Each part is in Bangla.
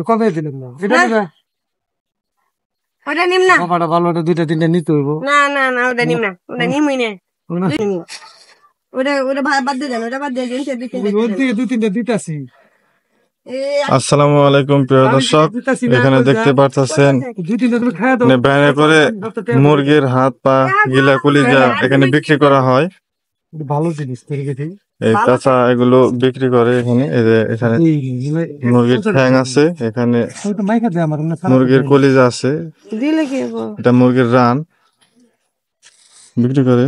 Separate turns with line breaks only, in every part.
কবে দিলেন না ওটা নিম না বাবাটা ভালো ওটা দুইটা তিনটা নিতে হইব না না না ওটা নিম না ওটা নিমই না ওটা ওটা বাদ দিয়ে দেন ওটা বাদ দিয়ে দিন দুই তিনটা দিতেছি।
আসসালামু আলাইকুম প্রিয় দর্শক, এখানে দেখতে পাচ্ছেন ভ্যানে করে মুরগির হাত পা গিলা কলিজা এখানে বিক্রি করা হয়।
ভালো জিনিস
এই কাঁচা এগুলো বিক্রি করে এখানে। এখানে মুরগির ঠ্যাং আছে, এখানে মুরগির কলিজা আছে, এটা মুরগির রান বিক্রি করে।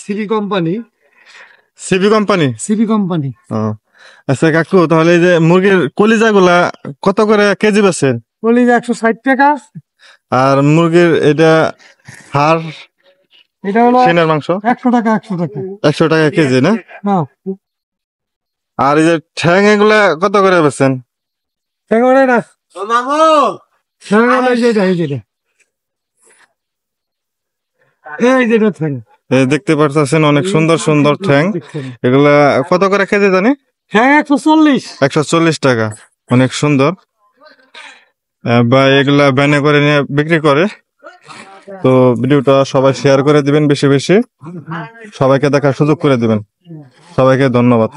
CB company
CB company
CB company.
আচ্ছা কাকু, তাহলে এই যে মুরগির কলিজা গুলা কত করে কেজি বেচেন?
কলিজা 160 টাকা।
আর মুরগির এটা হাড়
এটা হলো
সিনার মাংস
100 টাকা 100 টাকা
100 টাকা কেজি না? আর এই যে ঠ্যাং এগুলা কত করে বেচেন?
ঠ্যাং ওরে না ও মামু ঠ্যাং ওরে এই যে ঠ্যাং
দেখতে পাচ্ছেন অনেক সুন্দর সুন্দর ঠ্যাং। এগুলা কত করে কেজি জানি?
ঠ্যাং 140
টাকা। অনেক সুন্দর। বা এগুলা ভ্যানে করে নিয়ে বিক্রি করে। তো ভিডিওটা সবাই শেয়ার করে দিবেন, বেশি বেশি সবাইকে দেখার সুযোগ করে দিবেন। সবাইকে ধন্যবাদ।